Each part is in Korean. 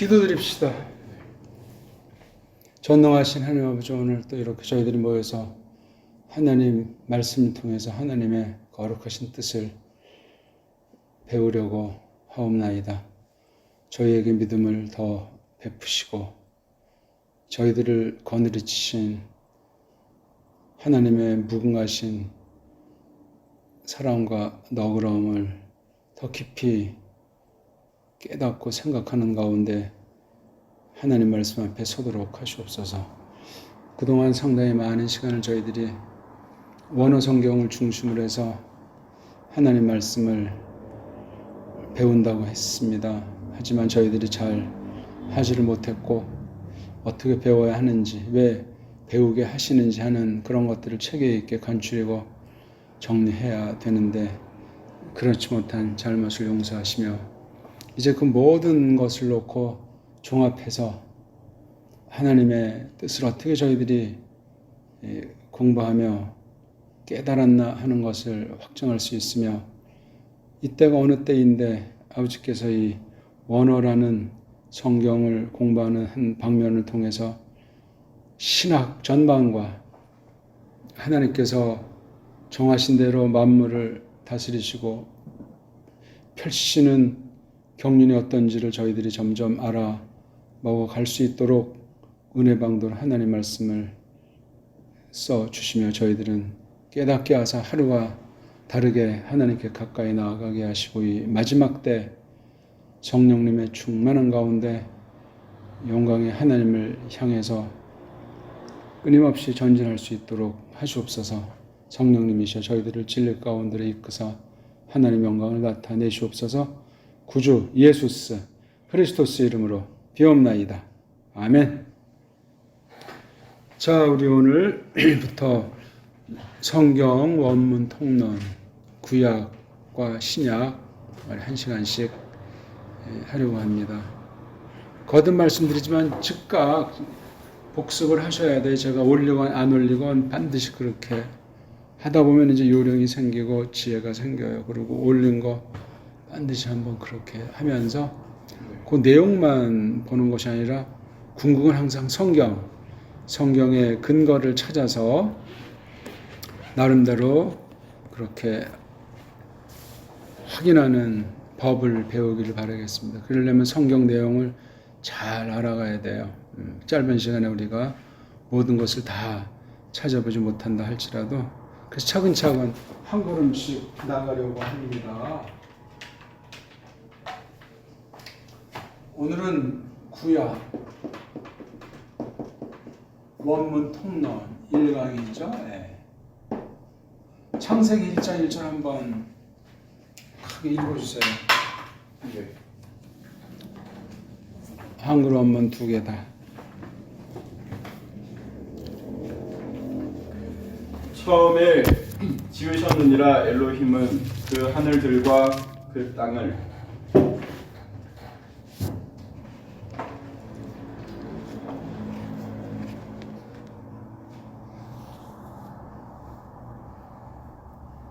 기도드립시다. 전능하신 하나님 아버지, 오늘 또 이렇게 저희들이 모여서 하나님 말씀을 통해서 하나님의 거룩하신 뜻을 배우려고 하옵나이다. 저희에게 믿음을 더 베푸시고 저희들을 거느리신 하나님의 무궁하신 사랑과 너그러움을 더 깊이 깨닫고 생각하는 가운데 하나님 말씀 앞에 서도록 하시옵소서. 그동안 상당히 많은 시간을 저희들이 원어 성경을 중심으로 해서 하나님 말씀을 배운다고 했습니다. 하지만 저희들이 잘 하지를 못했고 어떻게 배워야 하는지, 왜 배우게 하시는지 하는 그런 것들을 체계 있게 간추리고 정리해야 되는데 그렇지 못한 잘못을 용서하시며 이제 그 모든 것을 놓고 종합해서 하나님의 뜻을 어떻게 저희들이 공부하며 깨달았나 하는 것을 확정할 수 있으며, 이때가 어느 때인데 아버지께서 이 원어라는 성경을 공부하는 한 방면을 통해서 신학 전반과 하나님께서 정하신 대로 만물을 다스리시고 펼치시는 경륜이 어떤지를 저희들이 점점 알아보고 갈 수 있도록 은혜방도로 하나님 말씀을 써주시며 저희들은 깨닫게 하사 하루가 다르게 하나님께 가까이 나아가게 하시고 이 마지막 때 성령님의 충만한 가운데 영광의 하나님을 향해서 끊임없이 전진할 수 있도록 하시옵소서. 성령님이시여 저희들을 진리 가운데로 이끄사 하나님의 영광을 나타내시옵소서. 구주 예수스 크리스토스 이름으로 비옵나이다. 아멘. 자, 우리 오늘부터 성경 원문 통론 구약과 신약 한 시간씩 하려고 합니다. 거듭 말씀드리지만 즉각 복습을 하셔야 돼. 제가 올리건 안 올리건 반드시 그렇게 하다 보면 이제 요령이 생기고 지혜가 생겨요. 그리고 올린 거 반드시 한번 그렇게 하면서 그 내용만 보는 것이 아니라 궁극은 항상 성경의 근거를 찾아서 나름대로 그렇게 확인하는 법을 배우기를 바라겠습니다. 그러려면 성경 내용을 잘 알아가야 돼요. 짧은 시간에 우리가 모든 것을 다 찾아보지 못한다 할지라도 그래서 차근차근 한 걸음씩 나가려고 합니다. 오늘은 구약 원문 통론 1강이죠. 네. 창세기 1장 1절 한번 크게 읽어주세요. 네. 한글 원문 2개 다. 처음에 지으셨느니라 엘로힘은 그 하늘들과 그 땅을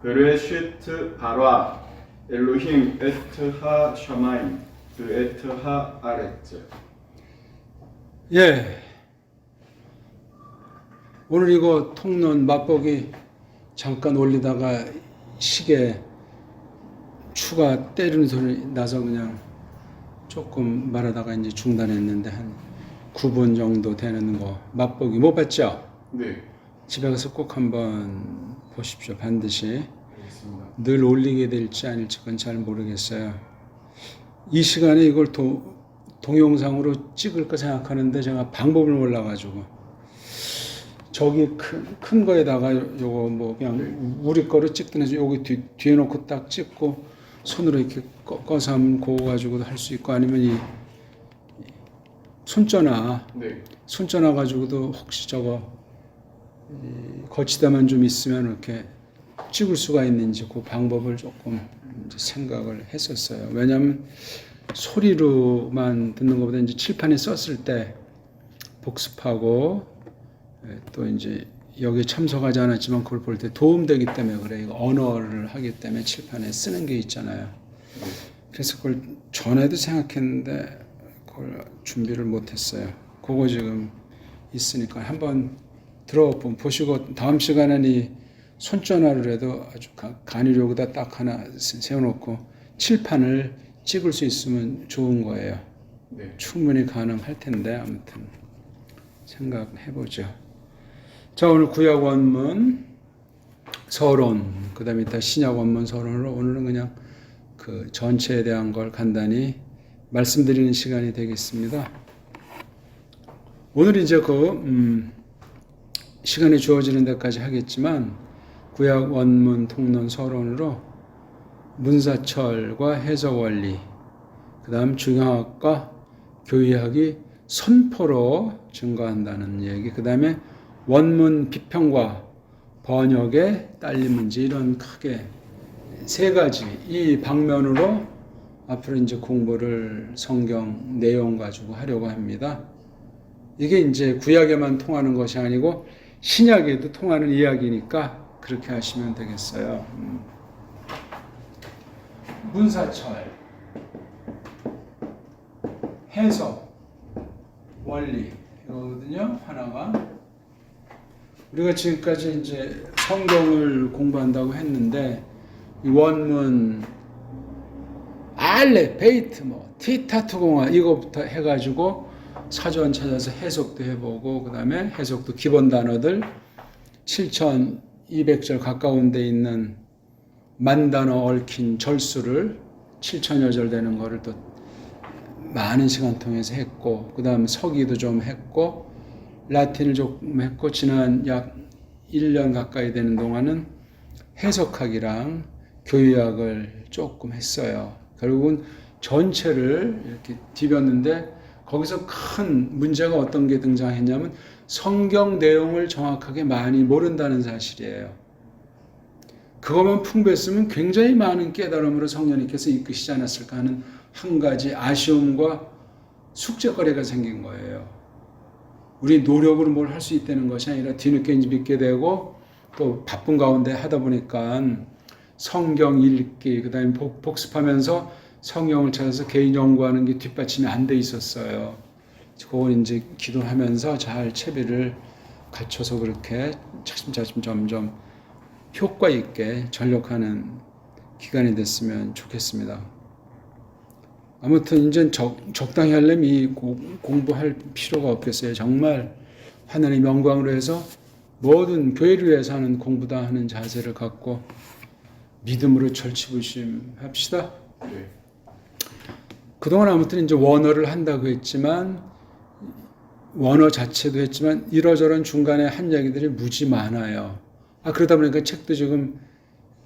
베레시트 바라 엘로힘 에트하 샤마임 그 에트하 아레츠. 예. 오늘 이거 통론 맛보기 잠깐 올리다가 시계 추가 때리는 소리 나서 그냥 조금 말하다가 이제 중단했는데 한 9분 정도 되는 거 맛보기 못 봤죠? 네. 집에 가서 꼭 한번 보십시오. 반드시. 알겠습니다. 늘 올리게 될지 아닐지 그건 잘 모르겠어요. 이 시간에 이걸 동영상으로 찍을까 생각하는데 제가 방법을 몰라가지고 저기 큰 거에다가 요거 뭐 그냥 우리 거로 찍든 해서 여기 뒤에 놓고 딱 찍고 손으로 이렇게 꺼서 하면 그거 가지고도 할 수 있고 아니면 이 손전화 가지고도 혹시 저거 거치대만 좀 있으면 이렇게 찍을 수가 있는지 그 방법을 조금 생각을 했었어요. 왜냐하면 소리로만 듣는 것보다 이제 칠판에 썼을 때 복습하고 또 이제 여기 참석하지 않았지만 그걸 볼 때 도움되기 때문에 그래. 이거 언어를 하기 때문에 칠판에 쓰는 게 있잖아요. 그래서 그걸 전에도 생각했는데 그걸 준비를 못했어요. 그거 지금 있으니까 한번 보시고 다음 시간에는 이 손전화로라도 아주 간이료에다 딱 하나 세워놓고 칠판을 찍을 수 있으면 좋은 거예요. 네. 충분히 가능할 텐데 아무튼 생각해보죠. 자, 오늘 구약 원문 서론, 그 다음에 이따 신약 원문 서론으로 오늘은 그냥 그 전체에 대한 걸 간단히 말씀드리는 시간이 되겠습니다. 오늘 이제 시간이 주어지는 데까지 하겠지만 구약 원문 통론 서론으로 문사철과 해석 원리, 그 다음 중형학과 교의학이 선포로 증가한다는 얘기, 그 다음에 원문 비평과 번역의 딸린 문제, 이런 크게 세 가지 이 방면으로 앞으로 이제 공부를 성경 내용 가지고 하려고 합니다. 이게 이제 구약에만 통하는 것이 아니고 신약에도 통하는 이야기니까 그렇게 하시면 되겠어요. 문사철, 해석, 원리 이거거든요. 하나가 우리가 지금까지 이제 성경을 공부한다고 했는데 이 원문 알레, 베이트, 티타투공화 이거부터 해가지고 사전 찾아서 해석도 해보고 그 다음에 해석도 기본 단어들 7,200절 가까운 데 있는 만 단어 얽힌 절수를 7,000여 절 되는 거를 또 많은 시간 통해서 했고 그 다음 서기도 좀 했고 라틴을 조금 했고 지난 약 1년 가까이 되는 동안은 해석학이랑 교의학을 조금 했어요. 결국은 전체를 이렇게 뒤볐는데 거기서 큰 문제가 어떤 게 등장했냐면 성경 내용을 정확하게 많이 모른다는 사실이에요. 그것만 풍부했으면 굉장히 많은 깨달음으로 성령님께서 이끄시지 않았을까 하는 한 가지 아쉬움과 숙제거리가 생긴 거예요. 우리 노력으로 뭘 할 수 있다는 것이 아니라 뒤늦게 믿게 되고 또 바쁜 가운데 하다 보니까 성경 읽기, 그 다음에 복습하면서 성경을 찾아서 개인 연구하는 게 뒷받침이 안 돼 있었어요. 그걸 이제 기도하면서 잘 채비를 갖춰서 그렇게 차츰차츰 점점 효과 있게 전력하는 기간이 됐으면 좋겠습니다. 아무튼 이제 적당히 하려면 이 공부할 필요가 없겠어요. 정말 하나님 영광으로 해서 모든 교회를 위해서 하는 공부다 하는 자세를 갖고 믿음으로 절치부심합시다. 네. 그동안 아무튼 이제 원어를 한다고 했지만 원어 자체도 했지만 이러저런 중간에 한 얘기들이 무지 많아요. 그러다 보니까 책도 지금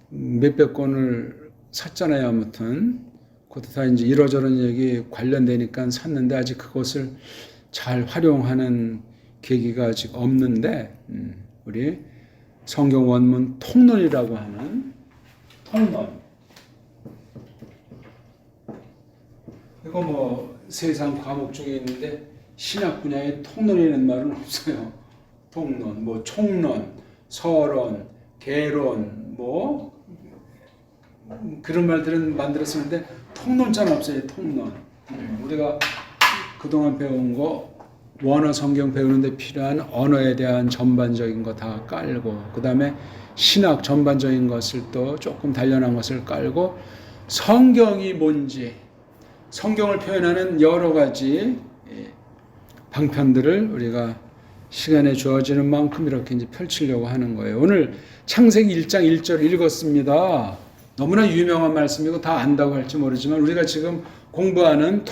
몇백 권을 샀잖아요. 아무튼 그것도 다 이제 이러저런 얘기 관련되니까 샀는데 아직 그것을 잘 활용하는 계기가 아직 없는데 우리 성경 원문 통론이라고 하는 통론 이거 세상 과목 중에 있는데 신학 분야에 통론이라는 말은 없어요. 통론, 총론, 서론, 개론, 그런 말들은 만들었었는데 통론자는 없어요. 통론. 우리가 그동안 배운 거 원어 성경 배우는데 필요한 언어에 대한 전반적인 거 다 깔고 그 다음에 신학 전반적인 것을 또 조금 단련한 것을 깔고 성경이 뭔지 성경을 표현하는 여러 가지 방편들을 우리가 시간에 주어지는 만큼 이렇게 이제 펼치려고 하는 거예요. 오늘 창세기 1장 1절 읽었습니다. 너무나 유명한 말씀이고 다 안다고 할지 모르지만 우리가 지금 공부하는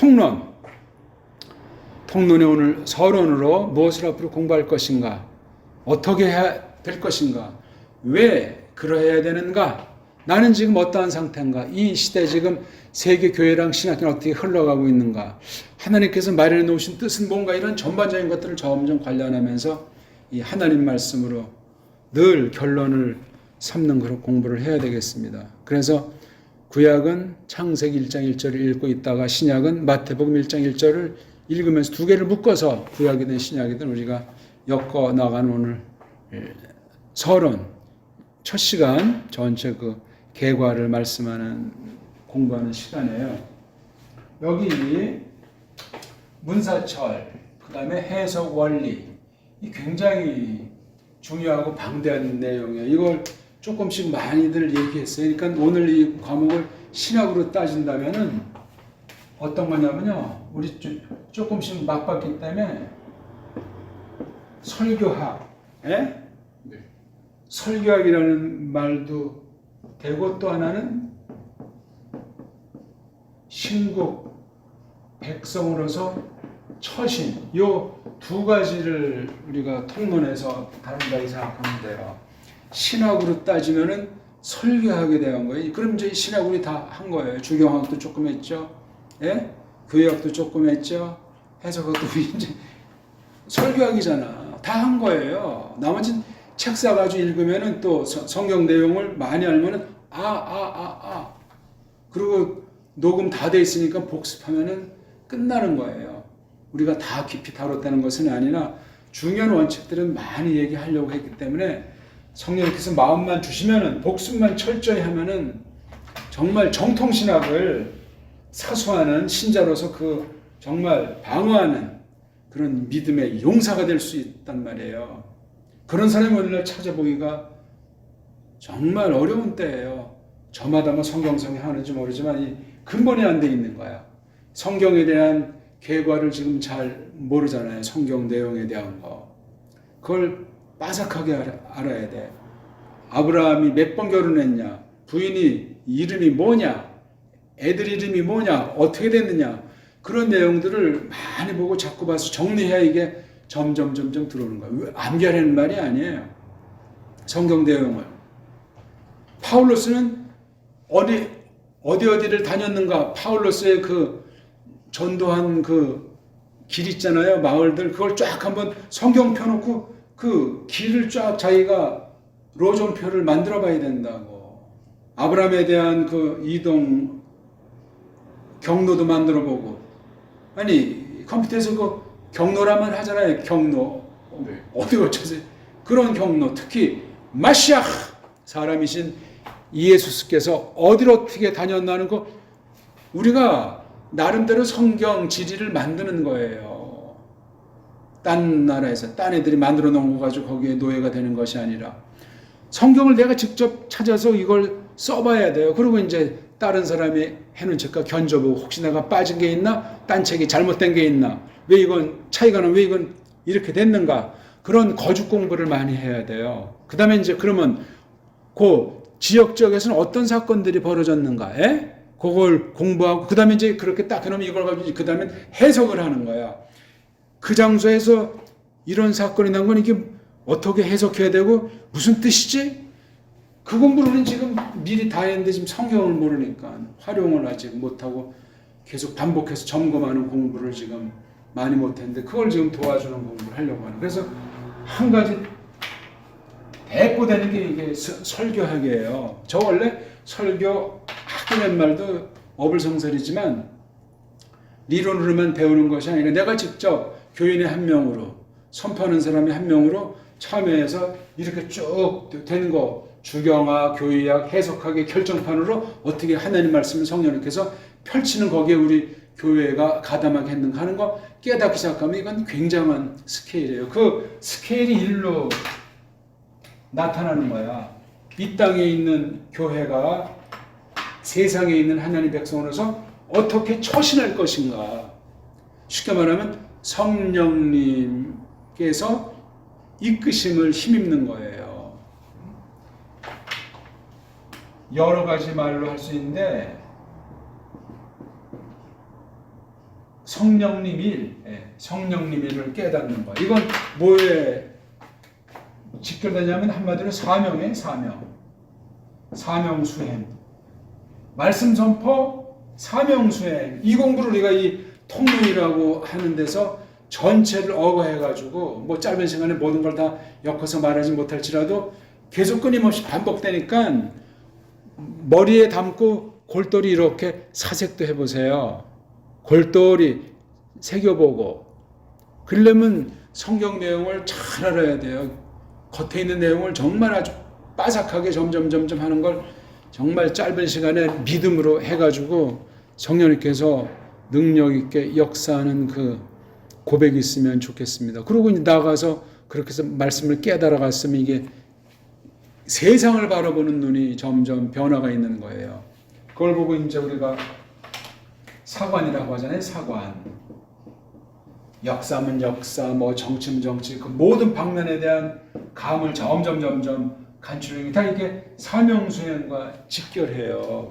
통론의 오늘 서론으로 무엇을 앞으로 공부할 것인가, 어떻게 해야 될 것인가, 왜 그러해야 되는가, 나는 지금 어떠한 상태인가, 이 시대 지금 세계 교회랑 신학교는 어떻게 흘러가고 있는가, 하나님께서 마련해 놓으신 뜻은 뭔가, 이런 전반적인 것들을 점점 관련하면서 이 하나님 말씀으로 늘 결론을 삼는 그런 공부를 해야 되겠습니다. 그래서 구약은 창세기 1장 1절을 읽고 있다가 신약은 마태복음 1장 1절을 읽으면서 두 개를 묶어서 구약이든 신약이든 우리가 엮어 나가는 오늘 서론 첫 시간 전체 그 계과를 말씀하는 공부하는 시간이에요. 여기 문사철, 그 다음에 해석 원리, 이 굉장히 중요하고 방대한 내용이에요. 이걸 조금씩 많이들 얘기했어요. 그러니까 오늘 이 과목을 신학으로 따진다면은 어떤 거냐면요, 우리 조금씩 맛봤기 때문에 설교학, 예? 네. 설교학이라는 말도 되고, 또 하나는 신국 백성으로서 처신, 요 두 가지를 우리가 통론해서 다룬다 이 생각하면 돼요. 신학으로 따지면은 설교학에 대한 거예요. 그럼 이제 신학 우리 다 한 거예요. 주경학도 조금 했죠, 예? 교회학도 조금 했죠, 해석학도 이제 설교학이잖아. 다 한 거예요. 나머지는 책 사가지고 읽으면은 또 성경 내용을 많이 알면은 그리고 녹음 다 돼 있으니까 복습하면은 끝나는 거예요. 우리가 다 깊이 다뤘다는 것은 아니라 중요한 원칙들은 많이 얘기하려고 했기 때문에 성령께서 마음만 주시면은, 복습만 철저히 하면은 정말 정통신학을 사수하는 신자로서 그 정말 방어하는 그런 믿음의 용사가 될 수 있단 말이에요. 그런 사람이 오늘날 찾아보기가 정말 어려운 때예요. 저마다 뭐 성경성이 하는지 모르지만 이 근본이 안 돼 있는 거야. 성경에 대한 개괄을 지금 잘 모르잖아요. 성경 내용에 대한 거. 그걸 빠삭하게 알아야 돼. 아브라함이 몇 번 결혼했냐? 부인이 이름이 뭐냐? 애들 이름이 뭐냐? 어떻게 됐느냐? 그런 내용들을 많이 보고 자꾸 봐서 정리해야 이게 점점 들어오는 거예요. 암기하라는 말이 아니에요. 성경 내용을. 파울로스는 어디를 다녔는가? 파울로스의 그 전도한 그 길 있잖아요. 마을들. 그걸 쫙 한번 성경 펴놓고 그 길을 쫙 자기가 로종표를 만들어 봐야 된다고. 아브라함에 대한 그 이동 경로도 만들어 보고. 아니, 컴퓨터에서 그 경로라만 하잖아요. 경로. 네. 어디 고쳐서 그런 경로. 특히 마시아 사람이신 예수께서 어디로 어떻게 다녔나는 거 우리가 나름대로 성경 지리를 만드는 거예요. 딴 나라에서 딴 애들이 만들어 놓은 거 가지고 거기에 노예가 되는 것이 아니라 성경을 내가 직접 찾아서 이걸 써봐야 돼요. 그리고 이제 다른 사람이 해놓은 책과 견줘보고 혹시 내가 빠진 게 있나? 딴 책이 잘못된 게 있나? 왜 이건 차이가 나? 왜 이건 이렇게 됐는가? 그런 거죽 공부를 많이 해야 돼요. 그 다음에 이제 그러면 그 지역 지역에서는 어떤 사건들이 벌어졌는가? 에? 그걸 공부하고 그 다음에 이제 그렇게 딱 해놓으면 이걸 가지고 그 다음에 해석을 하는 거야. 그 장소에서 이런 사건이 난 건 이게 어떻게 해석해야 되고 무슨 뜻이지? 그 공부는 지금 미리 다 했는데 지금 성경을 모르니까 활용을 아직 못하고 계속 반복해서 점검하는 공부를 지금 많이 못했는데 그걸 지금 도와주는 공부를 하려고 하는. 그래서 한 가지 대꾸되는 게 이게 설교학이에요. 저 원래 설교학이라는 말도 어불성설이지만 리론으로만 배우는 것이 아니라 내가 직접 교인의 한 명으로 선포하는 사람의 한 명으로 참여해서 이렇게 쭉 되는 거 주경학, 교의학, 해석학의 결정판으로 어떻게 하나님 말씀을 성령님께서 펼치는 거기에 우리 교회가 가담하게 했는가 하는 거 깨닫기 시작하면 이건 굉장한 스케일이에요. 그 스케일이 일로 나타나는 거야. 이 땅에 있는 교회가 세상에 있는 하나님 백성으로서 어떻게 처신할 것인가. 쉽게 말하면 성령님께서 이끄심을 힘입는 거예요. 여러 가지 말로 할 수 있는데 성령님 일, 성령님 일을 깨닫는 거. 이건 뭐에 직결되냐면 한마디로 사명의 사명 수행. 말씀 선포, 사명 수행. 이 공부를 우리가 이 통로이라고 하는 데서 전체를 어거해가지고 뭐 짧은 시간에 모든 걸 다 엮어서 말하지 못할지라도 계속 끊임없이 반복되니까 머리에 담고 골똘히 이렇게 사색도 해보세요. 골똘히 새겨보고. 그러려면 성경 내용을 잘 알아야 돼요. 겉에 있는 내용을 정말 아주 빠삭하게 점점 하는 걸 정말 짧은 시간에 믿음으로 해가지고 성령님께서 능력 있게 역사하는 그 고백이 있으면 좋겠습니다. 그리고 이제 나가서 그렇게 해서 말씀을 깨달아 갔으면 이게 세상을 바라보는 눈이 점점 변화가 있는 거예요. 그걸 보고 이제 우리가 사관이라고 하잖아요. 사관. 역사면 역사, 뭐 정치면 정치, 그 모든 방면에 대한 감을 점점 간추리는 게 다 이게 사명 수행과 직결해요.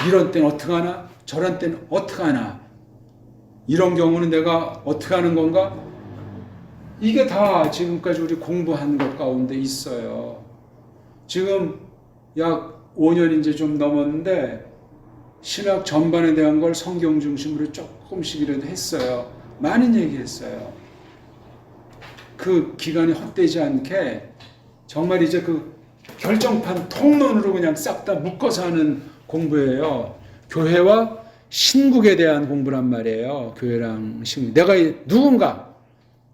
이런 때는 어떻게 하나? 저런 때는 어떻게 하나? 이런 경우는 내가 어떻게 하는 건가? 이게 다 지금까지 우리 공부한 것 가운데 있어요. 지금 약 5년 이제 좀 넘었는데 신학 전반에 대한 걸 성경 중심으로 조금씩이라도 했어요. 많은 얘기했어요. 그 기간이 헛되지 않게 정말 이제 그 결정판 통론으로 그냥 싹 다 묶어서 하는 공부예요. 교회와 신국에 대한 공부란 말이에요. 교회랑 신국. 내가 누군가,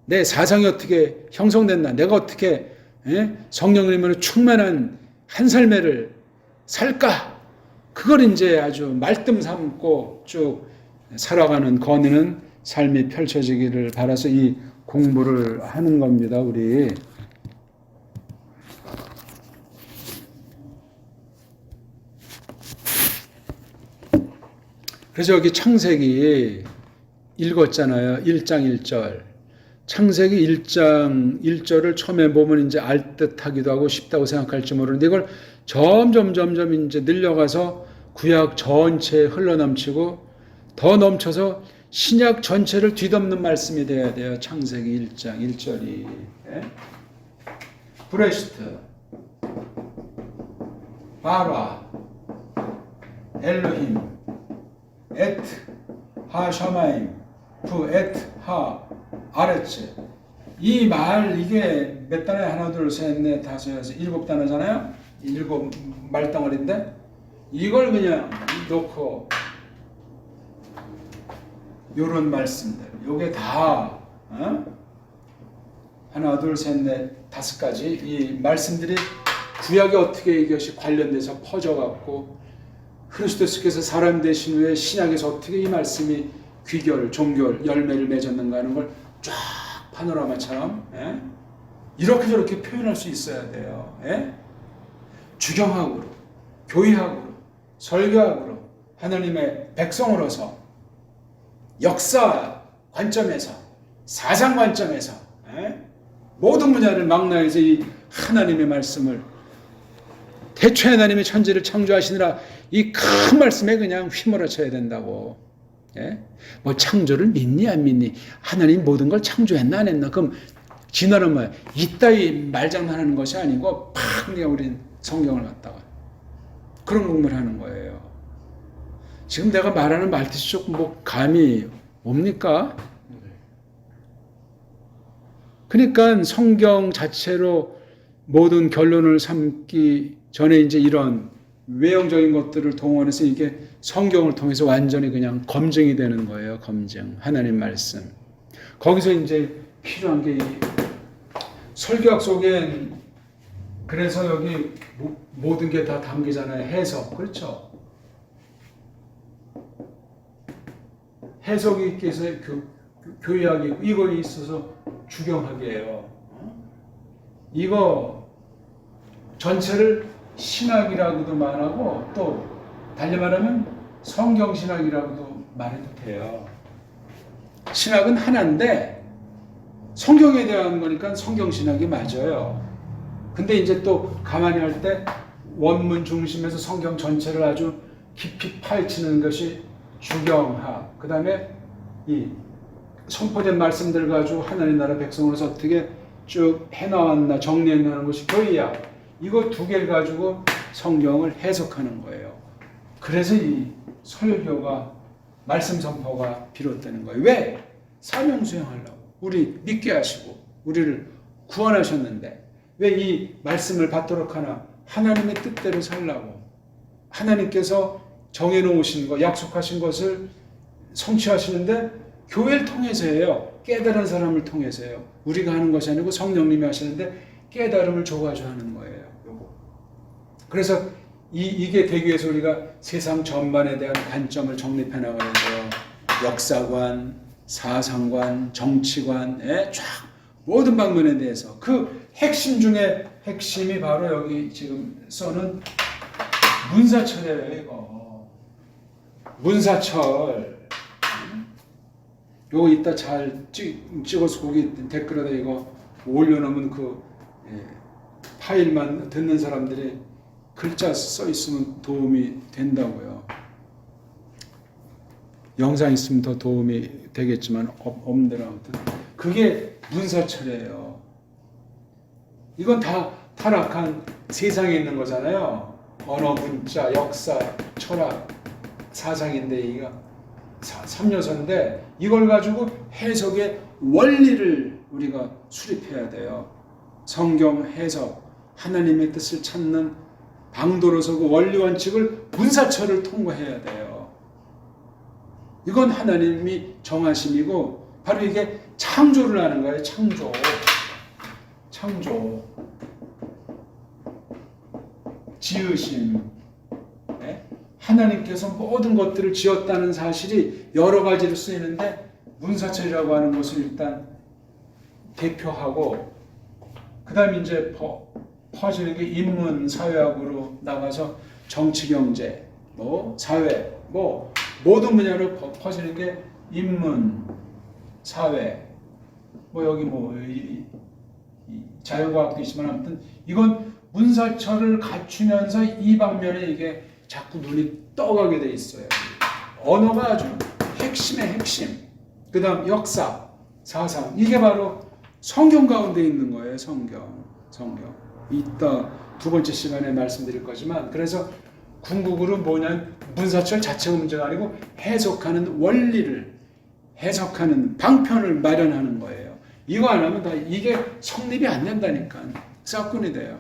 내 사상이 어떻게 형성됐나, 내가 어떻게 성령님으로 충만한 한 삶을 살까? 그걸 이제 아주 말씀 삼고 쭉 살아가는 거니는 삶이 펼쳐지기를 바라서 이 공부를 하는 겁니다, 우리. 그래서 여기 창세기 읽었잖아요. 1장 1절. 창세기 1장 1절을 처음에 보면 이제 알듯하기도 하고 쉽다고 생각할지 모르는데 이걸 점점 이제 늘려가서 구약 전체에 흘러넘치고 더 넘쳐서 신약 전체를 뒤덮는 말씀이 돼야 돼요. 창세기 1장 1절이. 브레시트, 바라, 엘로힘, 에트, 하샤마임, 부, 에트, 하, 아레츠. 이 말 이게 몇 단어에 하나, 둘, 셋, 넷, 다섯, 여섯, 7단어잖아요. 7 말덩어리인데 이걸 그냥 놓고 요런 말씀들, 요게 다 하나, 둘, 셋, 넷, 5가지 이 말씀들이 구약에 어떻게 이것이 관련돼서 퍼져갖고 그리스도께서 사람 되신 후에 신약에서 어떻게 이 말씀이 귀결, 종결, 열매를 맺었는가 하는 걸 쫙 파노라마처럼 이렇게 저렇게 표현할 수 있어야 돼요. 주경학으로, 교의학으로, 설교학으로 하나님의 백성으로서 역사 관점에서, 사상 관점에서 모든 분야를 망라해서 이 하나님의 말씀을 태초에 하나님의 천지를 창조하시느라 이 큰 말씀에 그냥 휘몰아쳐야 된다고. 뭐 창조를 믿니 안 믿니? 하나님 모든 걸 창조했나 안 했나? 그럼 진화는 뭐야? 이따위 말장난하는 것이 아니고 팍 그냥 우린 성경을 갖다가 그런 공부를 하는 거예요. 지금 내가 말하는 말뜻이 조금 뭐 감이 옵니까? 그러니까 성경 자체로 모든 결론을 삼기 전에 이제 이런 외형적인 것들을 동원해서 이게 성경을 통해서 완전히 그냥 검증이 되는 거예요. 검증. 하나님 말씀. 거기서 이제 필요한 게 이 설교학 속엔 그래서 여기 모든 게 다 담기잖아요. 해석. 그렇죠? 해석이 있기 위해서 교의학이 있고 이거 있어서 주경학이에요. 이거 전체를 신학이라고도 말하고 또 달리 말하면 성경신학이라고도 말해도 돼요. 신학은 하나인데 성경에 대한 거니까 성경신학이 맞아요. 근데 이제 또 가만히 할 때 원문 중심에서 성경 전체를 아주 깊이 파헤치는 것이 주경학. 그 다음에 이 선포된 말씀들 가지고 하나님 나라 백성으로서 어떻게 쭉 해나왔나 정리해나가는 것이 교의학. 이거 두 개를 가지고 성경을 해석하는 거예요. 그래서 이 설교가 말씀 선포가 비롯되는 거예요. 왜? 사명 수행하려고. 우리 믿게 하시고 우리를 구원하셨는데 왜 이 말씀을 받도록 하나? 하나님의 뜻대로 살라고. 하나님께서 정해놓으신 것, 약속하신 것을 성취하시는데 교회를 통해서예요. 깨달은 사람을 통해서예요. 우리가 하는 것이 아니고 성령님이 하시는데 깨달음을 줘가지고 하는 거예요. 요거. 그래서 이게 되기 위해서 우리가 세상 전반에 대한 관점을 정립해 나가야 돼요. 역사관, 사상관, 정치관의 쫙 모든 방면에 대해서 그 핵심 중에 핵심이 바로 여기 지금 써는 문사철이에요. 이거 문사철. 요거 이따 잘 찍어서 거기 댓글에다 이거 올려놓으면 그 파일만 듣는 사람들이 글자 써 있으면 도움이 된다고요. 영상 있으면 더 도움이 되겠지만 없는데로 아무튼 그게 문사철이에요. 이건 다 타락한 세상에 있는 거잖아요. 언어, 문자, 역사, 철학, 사상인데 이거 3요소인데 이걸 가지고 해석의 원리를 우리가 수립해야 돼요. 성경 해석, 하나님의 뜻을 찾는 방도로서 그 원리 원칙을 문사철을 통과해야 돼요. 이건 하나님이 정하심이고 바로 이게 창조를 하는 거예요. 창조. 지으심. 네? 하나님께서 모든 것들을 지었다는 사실이 여러 가지로 쓰이는데 문사철이라고 하는 것을 일단 대표하고 그 다음에 이제 퍼지는 게 인문, 사회학으로 나가서 정치, 경제, 사회, 모든 분야로 퍼지는 게 인문, 사회, 여기 이 자연과학도 있지만 아무튼 이건 문사철을 갖추면서 이 방면에 이게 자꾸 눈이 떠가게 돼 있어요. 언어가 아주 핵심의 핵심. 그 다음 역사, 사상. 이게 바로 성경 가운데 있는 거예요. 성경. 이따 두 번째 시간에 말씀드릴 거지만 그래서 궁극으로 뭐냐면 문사철 자체가 문제가 아니고 해석하는 원리를 해석하는 방편을 마련하는 거예요. 이거 안 하면 다 이게 성립이 안 된다니까. 싹군이 돼요.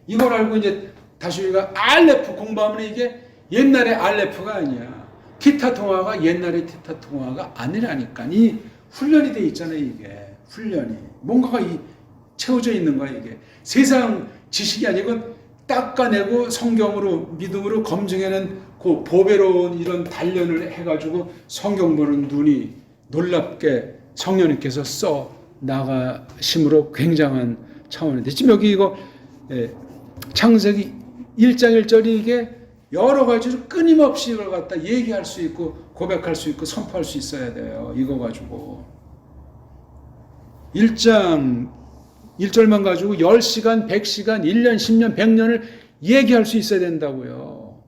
이걸 알고 이제 다시 우리가 알레프 공부하면 이게 옛날의 알레프가 아니야. 기타 통화가 옛날의 기타 통화가 아니라니까. 이 훈련이 돼 있잖아요. 이게 훈련이 뭔가가 채워져 있는 거야. 이게 세상 지식이 아니고 닦아내고 성경으로 믿음으로 검증해낸 그 보배로운 이런 단련을 해가지고 성경 보는 눈이 놀랍게 성령님께서 써 나가심으로 굉장한 차원인데 지금 여기 이거 창세기 1장 1절이 이게 여러 가지로 끊임없이 이걸 갖다 얘기할 수 있고 고백할 수 있고 선포할 수 있어야 돼요. 이거 가지고 1장 1절만 가지고 10시간, 100시간, 1년, 10년, 100년을 얘기할 수 있어야 된다고요.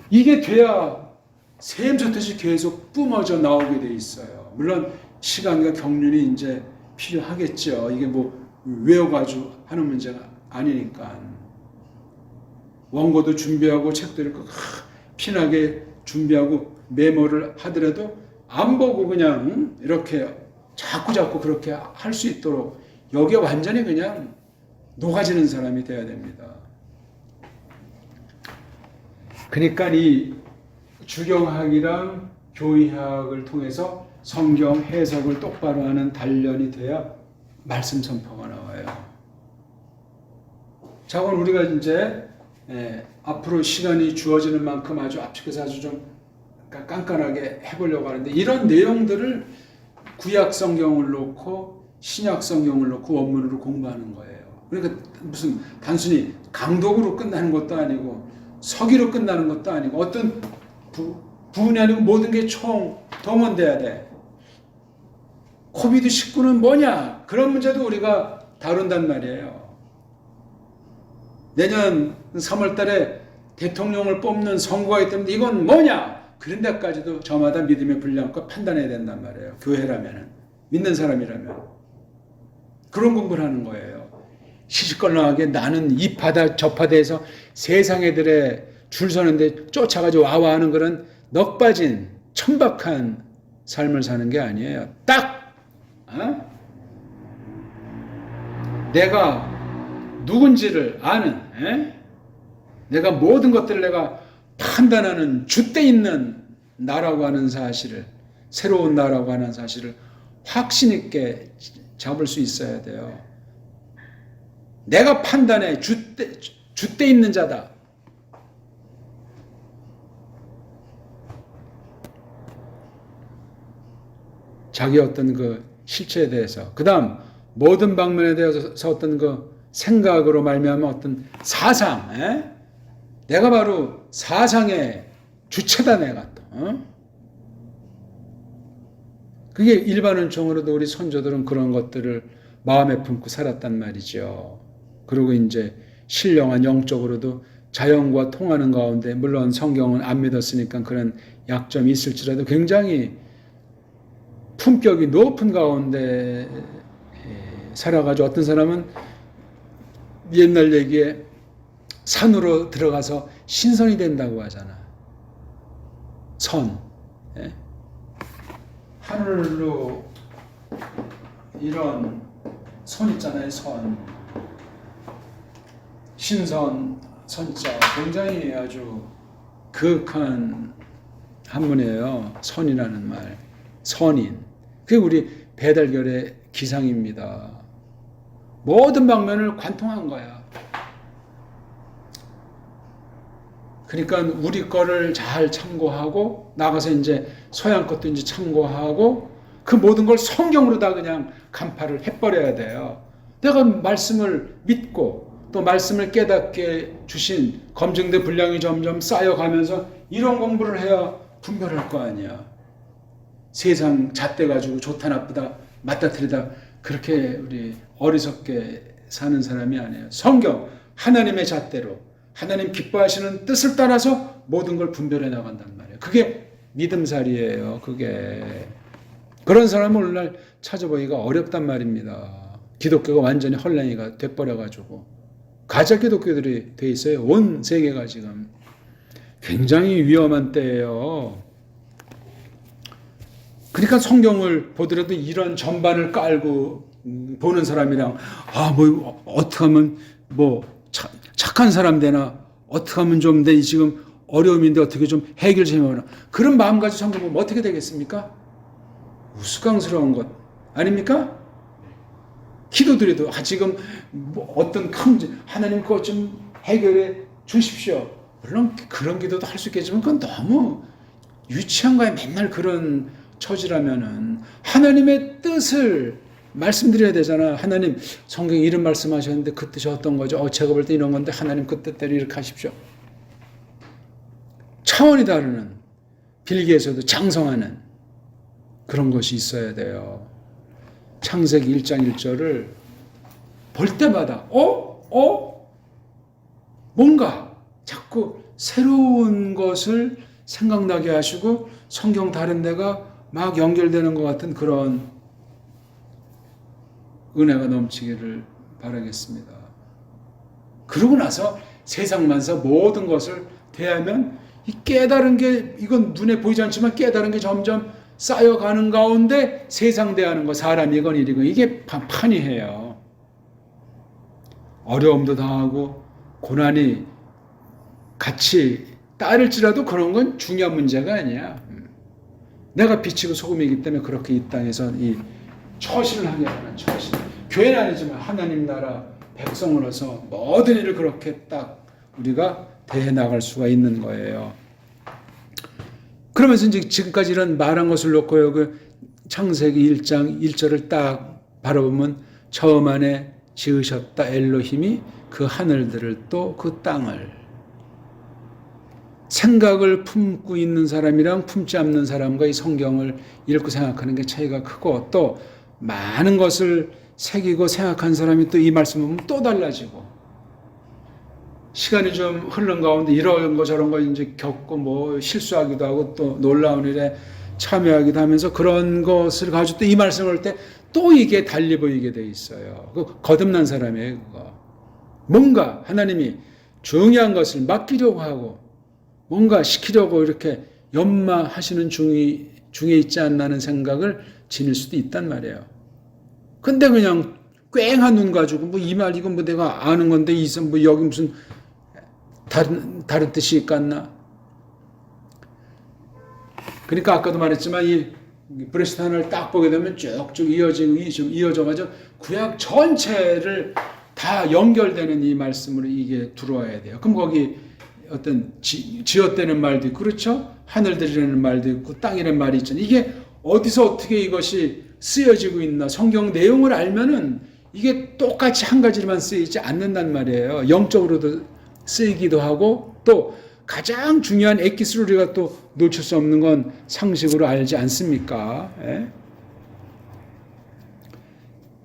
이게 돼야 샘솟듯이 계속 뿜어져 나오게 돼 있어요. 물론 시간과 경륜이 이제 필요하겠죠. 이게 외워가지고 하는 문제가 아니니까. 원고도 준비하고 책도 읽고 피나게 준비하고 메모를 하더라도 안 보고 그냥 이렇게 자꾸 그렇게 할 수 있도록 여기에 완전히 그냥 녹아지는 사람이 돼야 됩니다. 그러니까 이 주경학이랑 교의학을 통해서 성경 해석을 똑바로 하는 단련이 돼야 말씀 선포가 나와요. 자, 오늘 우리가 이제 앞으로 시간이 주어지는 만큼 아주 앞쪽에서 아주 좀 깐깐하게 해보려고 하는데 이런 내용들을 구약 성경을 놓고 신약 성경을 놓고 원문으로 공부하는 거예요. 그러니까 무슨 단순히 강독으로 끝나는 것도 아니고 서기로 끝나는 것도 아니고 어떤 부분이 아니고 모든 게 총 동원돼야 돼. 코비드19는 뭐냐? 그런 문제도 우리가 다룬단 말이에요. 내년 3월 달에 대통령을 뽑는 선거가 있기 때문에 이건 뭐냐? 그런 데까지도 저마다 믿음의 분량과 판단해야 된단 말이에요. 교회라면, 믿는 사람이라면. 그런 공부를 하는 거예요. 시시껄렁하게 나는 이 파다 저 파다에서 세상 애들의 줄 서는데 쫓아가지고 와와 하는 그런 넉빠진 천박한 삶을 사는 게 아니에요. 딱 내가 누군지를 아는 내가 모든 것들을 내가 판단하는 줏대 있는 나라고 하는 사실을 새로운 나라고 하는 사실을 확신 있게 잡을 수 있어야 돼요. 내가 판단해 줏대 있는 자다. 자기 어떤 그 실체에 대해서, 그 다음 모든 방면에 대해서 어떤 그 생각으로 말미암아 어떤 사상, 내가 바로 사상의 주체다 내가 또. 그게 일반은총으로도 우리 선조들은 그런 것들을 마음에 품고 살았단 말이죠. 그리고 이제 신령한 영적으로도 자연과 통하는 가운데, 물론 성경은 안 믿었으니까 그런 약점이 있을지라도 굉장히 품격이 높은 가운데 살아가지고, 어떤 사람은 옛날 얘기에 산으로 들어가서 신선이 된다고 하잖아. 선. 하늘로 이런 선 있잖아요. 선. 신선, 선자. 굉장히 아주 그윽한 한문이에요. 선이라는 말. 선인. 그게 우리 배달결의 기상입니다. 모든 방면을 관통한 거야. 그러니까 우리 거를 잘 참고하고, 나가서 이제 서양 것도 이제 참고하고, 그 모든 걸 성경으로 다 그냥 간파를 해버려야 돼요. 내가 말씀을 믿고 또 말씀을 깨닫게 주신 검증된 분량이 점점 쌓여가면서 이런 공부를 해야 분별할 거 아니야. 세상 잣대 가지고 좋다 나쁘다 맞다 틀리다 그렇게 우리 어리석게 사는 사람이 아니에요. 성경 하나님의 잣대로 하나님 기뻐하시는 뜻을 따라서 모든 걸 분별해 나간단 말이에요. 그게 믿음살이에요. 그게. 그런 사람을 오늘날 찾아보기가 어렵단 말입니다. 기독교가 완전히 헐랭이가 돼버려가지고 가짜 기독교들이 돼 있어요. 온 세계가 지금. 굉장히 위험한 때예요. 그러니까 성경을 보더라도 이런 전반을 깔고 보는 사람이랑 어떻게 하면 착한 사람 되나, 어떻게 하면 좀 내 지금 어려움인데 어떻게 좀 해결 좀 해보나, 그런 마음 가지고 성경 보면 어떻게 되겠습니까? 우스꽝스러운 것 아닙니까? 기도드려도 지금 어떤 큰 하나님 그것 좀 해결해 주십시오. 물론 그런 기도도 할 수 있겠지만 그건 너무 유치한 거야. 맨날 그런 처지라면은 하나님의 뜻을 말씀드려야 되잖아. 하나님 성경에 이런 말씀하셨는데 그 뜻이 어떤 거죠? 제가 볼 때 이런 건데 하나님 그 뜻대로 이렇게 하십시오. 차원이 다르는, 빌기에서도 장성하는 그런 것이 있어야 돼요. 창세기 1장 1절을 볼 때마다 뭔가 자꾸 새로운 것을 생각나게 하시고 성경 다른 데가 막 연결되는 것 같은 그런 은혜가 넘치기를 바라겠습니다. 그러고 나서 세상 만사 모든 것을 대하면 이 깨달은 게, 이건 눈에 보이지 않지만 깨달은 게 점점 쌓여가는 가운데 세상 대하는 거, 사람이건 일이건 이게 판이해요. 어려움도 당하고 고난이 같이 따를지라도 그런 건 중요한 문제가 아니야. 내가 빛이고 소금이기 때문에 그렇게 이 땅에서 이 처신을 하게 하는 처신. 교회는 아니지만 하나님 나라 백성으로서 모든 일을 그렇게 딱 우리가 대해 나갈 수가 있는 거예요. 그러면서 이제 지금까지 이런 말한 것을 놓고요, 그 창세기 1장 1절을 딱 바라보면 처음 안에 지으셨다 엘로힘이 그 하늘들을 또 그 땅을. 생각을 품고 있는 사람이랑 품지 않는 사람과 이 성경을 읽고 생각하는 게 차이가 크고, 또 많은 것을 새기고 생각한 사람이 또 이 말씀 보면 또 달라지고, 시간이 좀 흐른 가운데 이런 거 저런 거 이제 겪고 실수하기도 하고 또 놀라운 일에 참여하기도 하면서 그런 것을 가지고 또 이 말씀을 할 때 또 이게 달리 보이게 돼 있어요. 그 거듭난 사람이에요. 그거. 뭔가 하나님이 중요한 것을 맡기려고 하고 뭔가 시키려고 이렇게 연마하시는 중에 있지 않나는 생각을 지닐 수도 있단 말이에요. 근데 그냥 꽹한 눈 가지고 이 말 이건 내가 아는 건데 여기 무슨 다른 뜻이 있겠나? 그러니까 아까도 말했지만 이 브레스탄을 딱 보게 되면 쭉쭉 이어져가지고 구약 전체를 다 연결되는 이 말씀으로 이게 들어와야 돼요. 그럼 거기 어떤 지었다는 말도 있고, 그렇죠? 하늘들이라는 말도 있고, 땅이라는 말이 있잖아요. 이게 어디서 어떻게 이것이 쓰여지고 있나 성경 내용을 알면은 이게 똑같이 한 가지로만 쓰이지 않는단 말이에요. 영적으로도 쓰이기도 하고 또 가장 중요한 엑기스를 우리가 또 놓칠 수 없는 건 상식으로 알지 않습니까? 예?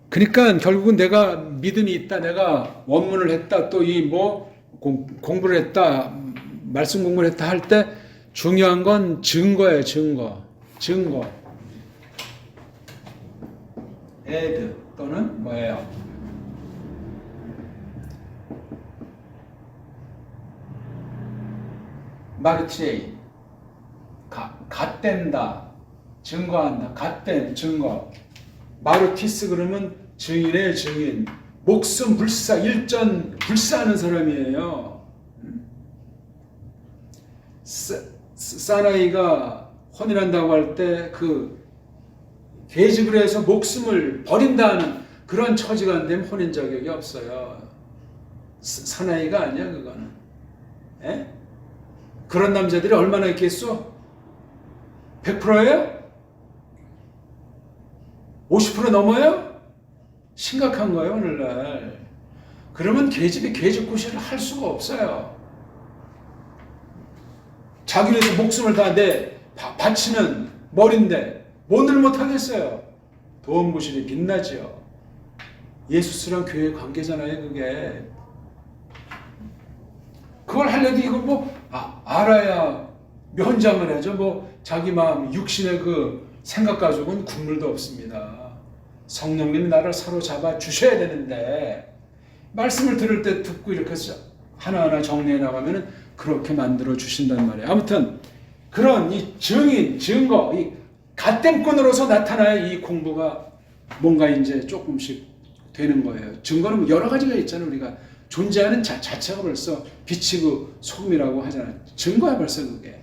그러니까 결국은 내가 믿음이 있다, 내가 원문을 했다, 또 이 뭐 공부를 했다, 말씀 공부를 했다 할 때 중요한 건 증거예요, 증거. 에드 또는 뭐예요? 마르티에이 갓된다, 증거한다, 갓된 증거. 마르티스 그러면 증인의 증인, 목숨 불사, 일전 불사하는 사람이에요. 사나이가 혼인한다고 할 때 그 계집을 해서 목숨을 버린다는 그런 처지가 안 되면 혼인 자격이 없어요. 사나이가 아니야 그거는. 에? 그런 남자들이 얼마나 있겠어? 100%예요? 50% 넘어요? 심각한 거예요 오늘날. 그러면 계집이 계집구실을 할 수가 없어요. 자기를 위해서 목숨을 다 바치는 머리인데 뭔들 못하겠어요. 도움구실이 빛나지요. 예수스랑 교회 관계잖아요 그게. 그걸 하려도 이거 뭐 알아야 면장을 하죠. 뭐 자기 마음 육신의 그 생각 가지고는 국물도 없습니다. 성령님이 나를 사로잡아 주셔야 되는데 말씀을 들을 때 듣고 이렇게 하나하나 정리해 나가면은 그렇게 만들어 주신단 말이에요. 아무튼 그런 이 증인, 증거, 이 갓댐꾼으로서 나타나야 이 공부가 뭔가 이제 조금씩 되는 거예요. 증거는 여러 가지가 있잖아요. 우리가 존재하는 자체가 벌써 빛이고 소금이라고 하잖아요. 증거야 벌써 그게.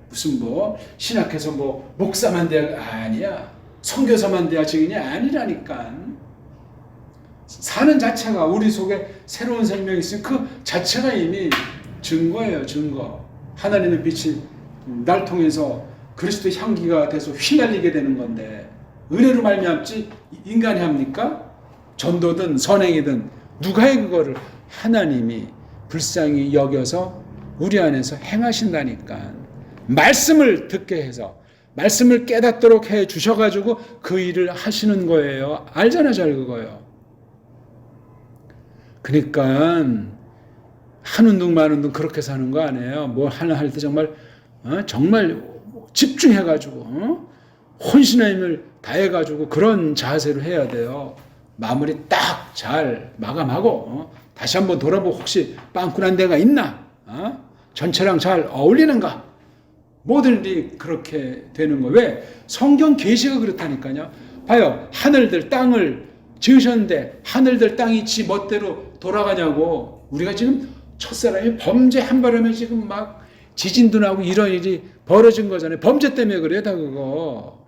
무슨 뭐 신학에서 뭐 목사만 돼야 아니야. 선교사만 돼야 증인이 아니라니까. 사는 자체가 우리 속에 새로운 생명이 있으면 그 자체가 이미 증거예요. 증거. 하나님의 빛이 날 통해서 그리스도 향기가 돼서 휘날리게 되는 건데 은혜로 말미암지 인간이 합니까? 전도든 선행이든 누가 해 그거를? 하나님이 불쌍히 여겨서 우리 안에서 행하신다니까. 말씀을 듣게 해서 말씀을 깨닫도록 해 주셔가지고 그 일을 하시는 거예요. 알잖아 잘 그거요. 그러니까 한 운동 만 운동 그렇게 사는 거 아니에요. 뭐 하나 할 때 정말 집중해가지고 혼신의 힘을 다해가지고 그런 자세로 해야 돼요. 마무리 딱 잘 마감하고 다시 한번 돌아보고 혹시 빵꾸난 데가 있나? 전체랑 잘 어울리는가? 모든 일이 그렇게 되는 거예요. 왜? 성경 계시가 그렇다니까요. 봐요. 하늘들 땅을 지으셨는데 하늘들 땅이 지 멋대로 돌아가냐고. 우리가 지금 첫사람이 범죄 한 바람에 지금 막 지진도 나고 이런 일이 벌어진 거잖아요. 범죄 때문에 그래요. 다 그거.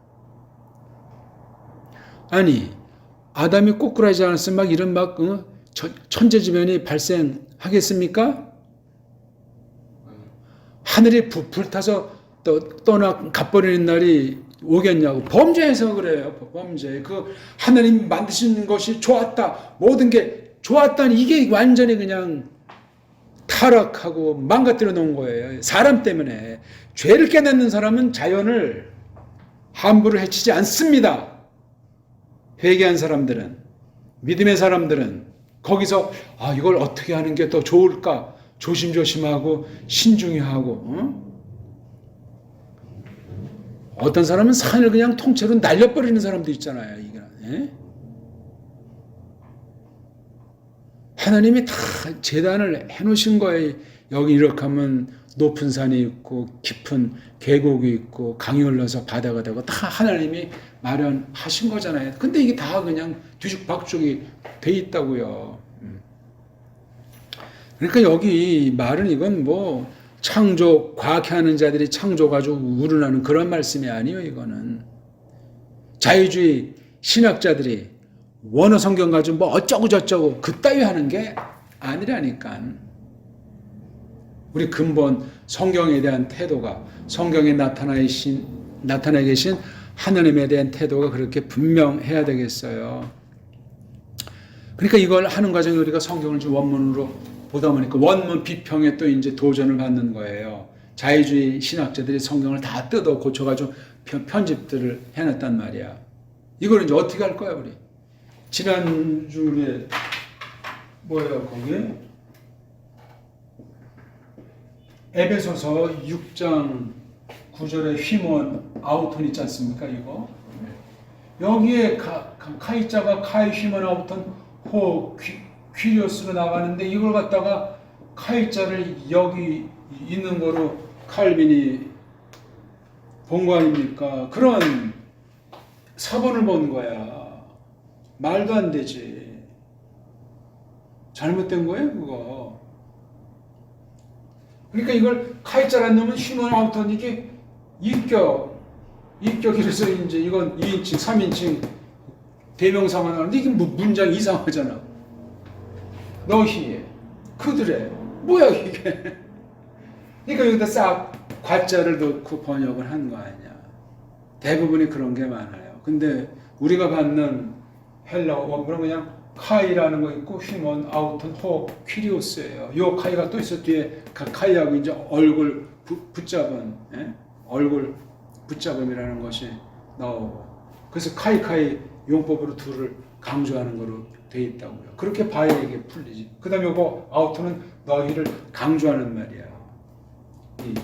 아니 아담이 꼬꾸라지 않았으면 막 이런 천재지변이 발생하겠습니까? 하늘이 불타서 떠나 갓버리는 날이 오겠냐고. 범죄해서 그래요. 범죄. 그 하나님 만드신 것이 좋았다. 모든 게 좋았다니 이게 완전히 그냥 타락하고 망가뜨려 놓은 거예요. 사람 때문에. 죄를 깨닫는 사람은 자연을 함부로 해치지 않습니다. 회개한 사람들은, 믿음의 사람들은 거기서 이걸 어떻게 하는 게 더 좋을까 조심조심하고 신중히 하고. 어떤 사람은 산을 그냥 통째로 날려버리는 사람도 있잖아요. 이게. 하나님이 다 재단을 해놓으신 거예요. 여기 이렇게 하면 높은 산이 있고 깊은 계곡이 있고 강이 흘러서 바다가 되고 다 하나님이 마련하신 거잖아요. 근데 이게 다 그냥 뒤죽박죽이 돼 있다고요. 그러니까 여기 말은 이건 뭐 창조, 과학하는 자들이 창조가지고 우러나는 그런 말씀이 아니에요. 이거는 자유주의 신학자들이 원어 성경 가지고 뭐 어쩌고 저쩌고 그따위 하는 게 아니라니까. 우리 근본 성경에 대한 태도가 성경에 나타나 계신 하나님에 대한 태도가 그렇게 분명해야 되겠어요. 그러니까 이걸 하는 과정에 우리가 성경을 좀 원문으로 보다 보니까 원문 비평에 또 이제 도전을 받는 거예요. 자유주의 신학자들이 성경을 다 뜯어 고쳐가지고 편집들을 해놨단 말이야. 이걸 이제 어떻게 할 거야, 우리? 지난주에 뭐예요, 거기? 에베소서 6장 9절에 휘몬 아우톤 있지 않습니까, 이거? 여기에 카이자가 카이 휘몬 아우톤 호 퀴리오스로 나가는데 이걸 갖다가 카이자를 여기 있는 거로 칼빈이 본 거 아닙니까? 그런 사본을 본 거야. 말도 안 되지. 잘못된 거예요, 그거. 그러니까 이걸 카이자란 놈은 휴먼 아우턴 이게 입격이라서 이제 이건 2인칭, 3인칭 대명사가 나오는데 이게 문장이 이상하잖아. 너희, 그들의, 뭐야 이게. 그러니까 여기다 싹 과자를 넣고 번역을 한 거 아니야. 대부분이 그런 게 많아요. 근데 우리가 받는 헬라어 원문은 그냥 카이라는 거 있고 휴먼 아우턴 호 퀴리오스예요. 요 카이가 또 있어. 뒤에 카이하고 이제 얼굴 붙잡은, 예? 얼굴 붙잡음이라는 것이 나오고, 그래서 카이 용법으로 둘을 강조하는 거로 돼 있다고요. 그렇게 봐야 이게 풀리지. 그다음에 요거 아우트는 너희를 강조하는 말이야. 이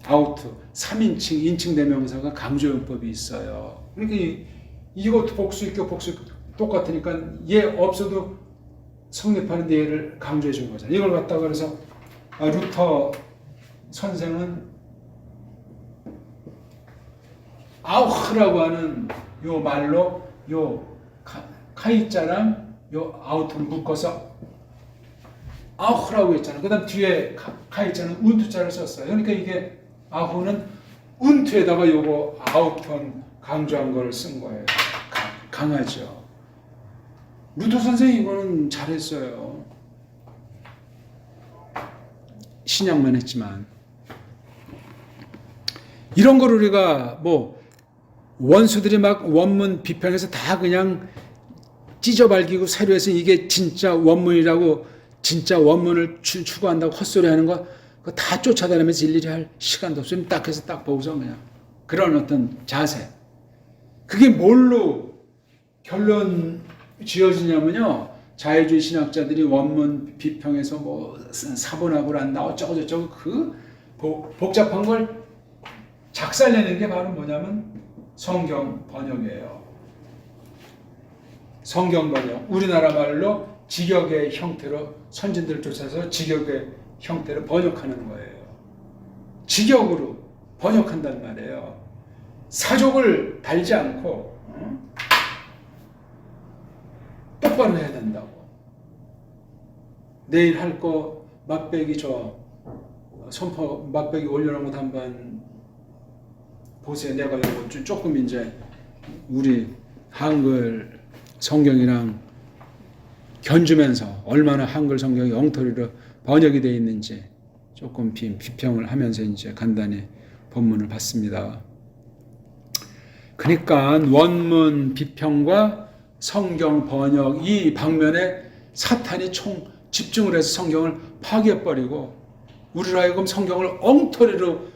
아우트 3인칭 인칭 대명사가 강조 용법이 있어요. 그러니까 이것도 복수익격 똑같으니까 얘 없어도 성립하는데 얘를 강조해 준 거잖아. 이걸 갖다가 그래서 루터 선생은 아우흐라고 하는 요 말로 요 카이자랑 요 아우트를 묶어서 아우흐라고 했잖아. 그 다음 뒤에 카이자는 운투자를 썼어요. 그러니까 이게 아후는 운투에다가 요거 아우턴 강조한 걸 쓴 거예요. 강하죠. 루터 선생이 이거는 잘했어요. 신약만 했지만. 이런 걸 우리가 뭐 원수들이 막 원문 비평해서 다 그냥 찢어발기고 새로 해서 이게 진짜 원문이라고 진짜 원문을 추구한다고 헛소리하는 거 그거 다 쫓아다니면서 일일이 할 시간도 없으면 딱 해서 딱 보고서 그냥 그런 어떤 자세. 그게 뭘로 결론 지어지냐면요. 자유주의 신학자들이 원문 비평해서 뭐 사본학을 한다 어쩌고 저쩌고 그 복잡한 걸 작살내는 게 바로 뭐냐면 성경 번역이에요. 성경 번역. 우리나라 말로 직역의 형태로 선진들을 쫓아서 직역의 형태로 번역하는 거예요. 직역으로 번역한단 말이에요. 사족을 달지 않고 똑바로 해야 된다고. 내일 할 거 맛배기 선포 맛배기 올려놓은 것 한번 보세요. 내가 이거 조금 이제 우리 한글 성경이랑 견주면서 얼마나 한글 성경이 엉터리로 번역이 되어 있는지 조금 비평을 하면서 이제 간단히 본문을 봤습니다. 그러니까 원문 비평과 성경 번역 이 방면에 사탄이 총 집중을 해서 성경을 파괴해버리고 우리로 하여금 성경을 엉터리로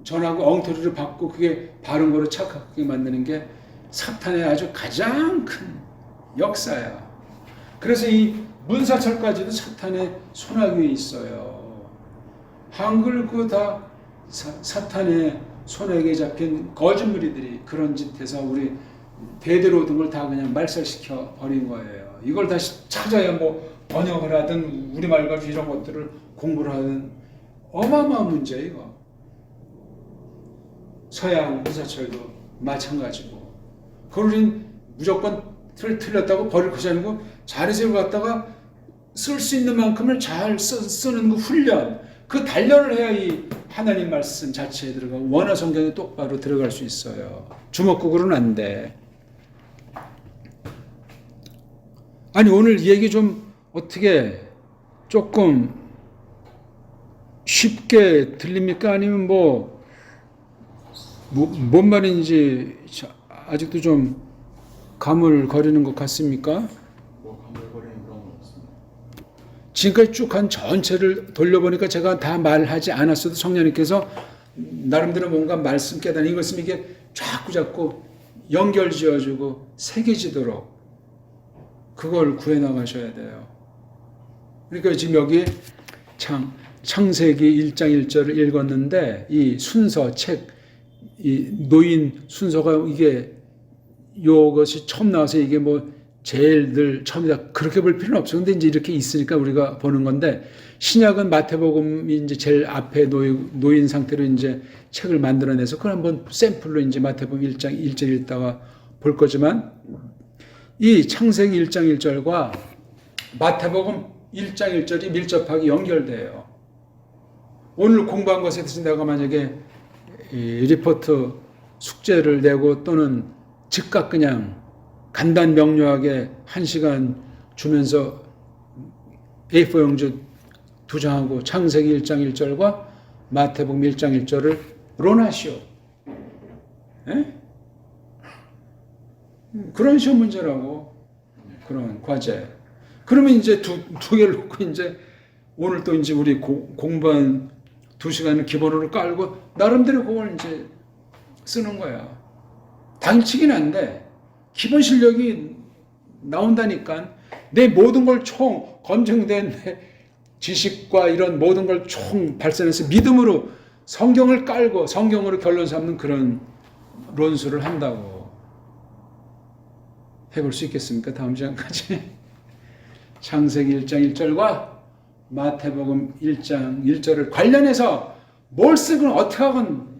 전하고 엉터리로 받고 그게 바른 거로 착각하게 만드는 게 사탄의 아주 가장 큰 역사야. 그래서 이 문사철까지도 사탄의 손아귀에 있어요. 한글 그 다 사탄의 손에게 잡힌 거짓무리들이 그런 짓해서 우리 대대로 얻은 걸 다 그냥 말살시켜 버린 거예요. 이걸 다시 찾아야 뭐 번역을 하든 우리말 가지고 이런 것들을 공부를 하든 어마어마한 문제 이거. 서양 문사철도 마찬가지고. 그걸 우린 무조건 틀렸다고 버릴 것이 아니고 잘해서 이걸 갖다가 쓸 수 있는 만큼을 잘 쓰는 그 훈련, 그 단련을 해야 이 하나님 말씀 자체에 들어가고 원어 성경에 똑바로 들어갈 수 있어요. 주먹구구로는 안 돼. 아니 오늘 이 얘기 좀 어떻게 조금 쉽게 들립니까? 아니면 뭔 말인지 아직도 좀 가물거리는 것 같습니까? 뭐 가물거리는 그런 건 없습니다. 지금까지 쭉 한 전체를 돌려보니까 제가 다 말하지 않았어도 성령님께서 나름대로 뭔가 말씀 깨달은 이것을 이게 자꾸 연결 지어주고 새겨지도록 그걸 구해나가셔야 돼요. 그러니까 지금 여기 창세기 1장 1절을 읽었는데 이 순서 이 노인 순서가 이게 요것이 처음 나와서 이게 뭐 제일 늘 처음이다 그렇게 볼 필요는 없어. 근데 이제 이렇게 있으니까 우리가 보는 건데 신약은 마태복음이 이제 제일 앞에 놓인 상태로 이제 책을 만들어내서 그걸 한번 샘플로 이제 마태복음 1장 1절 읽다가 볼 거지만 이 창세기 1장 1절과 마태복음 1장 1절이 밀접하게 연결돼요. 오늘 공부한 것에 대해서 내가 만약에 이 리포트 숙제를 내고 또는 즉각 그냥 간단 명료하게 1시간 주면서 A4 용지 2장하고 창세기 1장 1절과 마태복음 1장 1절을 론하시오. 에? 그런 시험 문제라고. 그런 과제. 그러면 이제 두 개를 놓고 이제 오늘 또 이제 우리 공부한 2시간을 기본으로 깔고 나름대로 그걸 이제 쓰는 거야. 당일치기는 안 돼. 기본 실력이 나온다니까. 내 모든 걸 총 검증된 내 지식과 이런 모든 걸 총 발산해서 믿음으로 성경을 깔고 성경으로 결론 삼는 그런論수를 한다고. 해볼 수 있겠습니까? 다음 시간까지. 창세기 1장 1절과 마태복음 1장 1절을 관련해서 뭘 쓰건 어떻게 하건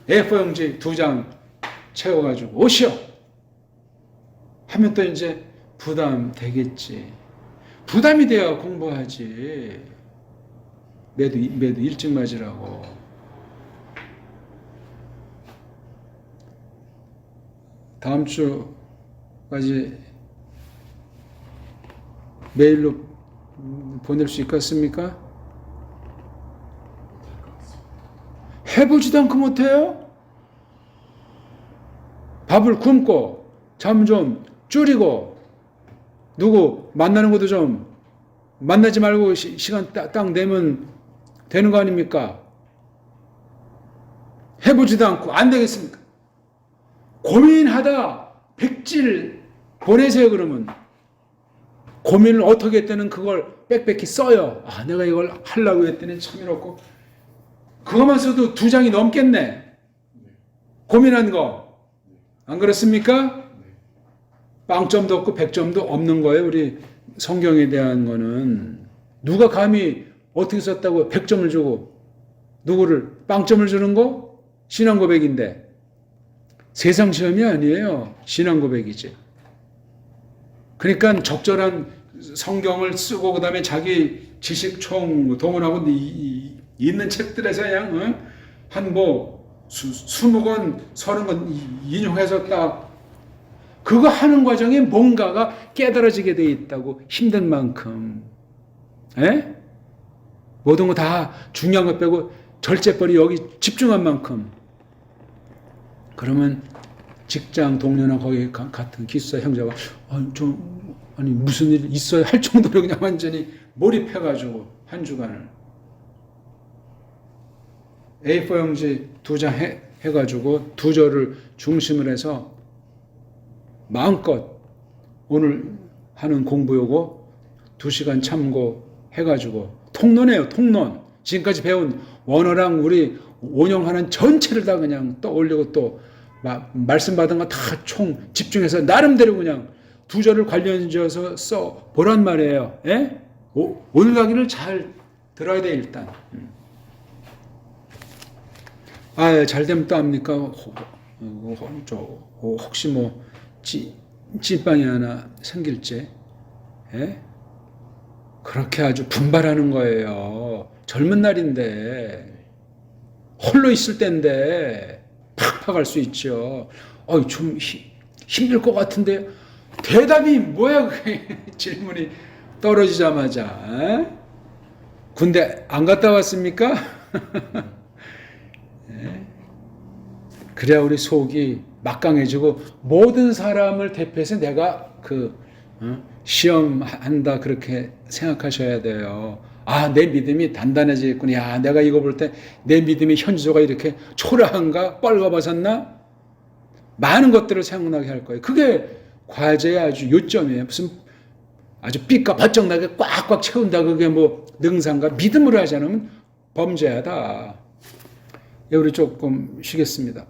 A4 용지 2장 채워가지고 오시오 하면 또 이제 부담 되겠지. 부담이 돼야 공부하지. 매도 일찍 맞으라고. 다음 주까지 메일로 보낼 수 있겠습니까? 해보지도 않고 못해요? 밥을 굶고 잠 좀 줄이고 누구 만나는 것도 좀 만나지 말고 시간 딱 내면 되는 거 아닙니까? 해보지도 않고 안 되겠습니까? 고민하다 백지를 보내세요. 그러면 고민을 어떻게 했더니 그걸 빽빽히 써요. 아, 내가 이걸 하려고 했더니 참 이렇고 그것만 써도 2장이 넘겠네. 고민한 거. 안 그렇습니까? 빵점도 없고 100점도 없는 거예요. 우리 성경에 대한 거는. 누가 감히 어떻게 썼다고 100점을 주고 누구를 빵점을 주는 거? 신앙 고백인데. 세상 시험이 아니에요. 신앙 고백이지. 그러니까 적절한 성경을 쓰고 그다음에 자기 지식총 동원하고 있는 책들에서 그냥 한 뭐 20권 30권 인용해서 딱 그거 하는 과정에 뭔가가 깨달아지게 돼 있다고. 힘든 만큼. 에? 모든 거 다 중요한 거 빼고 절제벌이 여기 집중한 만큼. 그러면 직장 동료나 거기 같은 기숙사 형제가 아니 무슨 일 있어야 할 정도로 그냥 완전히 몰입해가지고 한 주간을 A4 용지 2장 해가지고 2절을 중심을 해서 마음껏 오늘 하는 공부 요거 2시간 참고해가지고 통론해요. 통론. 지금까지 배운 원어랑 우리 원영하는 전체를 다 그냥 떠올리고 또 말씀 받은 거 다 총 집중해서 나름대로 그냥 2절을 관련지어서 써 보란 말이에요. 예? 오늘 강의를 잘 들어야 돼 일단. 잘 되면 또 합니까? 혹시 뭐 찐빵이 하나 생길지. 예? 그렇게 아주 분발하는 거예요. 젊은 날인데 홀로 있을 때인데 팍팍 할 수 있죠. 좀 힘들 것 같은데 대답이 뭐야 그게. 질문이 떨어지자마자. 에? 군대 안 갔다 왔습니까? 에? 그래야 우리 속이 막강해지고 모든 사람을 대표해서 내가 시험한다 그렇게 생각하셔야 돼요. 아, 내 믿음이 단단해지겠구나. 야, 내가 이거 볼 때 내 믿음의 현주소가 이렇게 초라한가? 뻘거벗었나? 많은 것들을 생각나게 할 거예요. 그게 과제의 아주 요점이에요. 무슨 아주 삐까 버쩍나게 꽉꽉 채운다. 그게 뭐 능상과 믿음으로 하지 않으면 범죄하다. 예, 우리 조금 쉬겠습니다.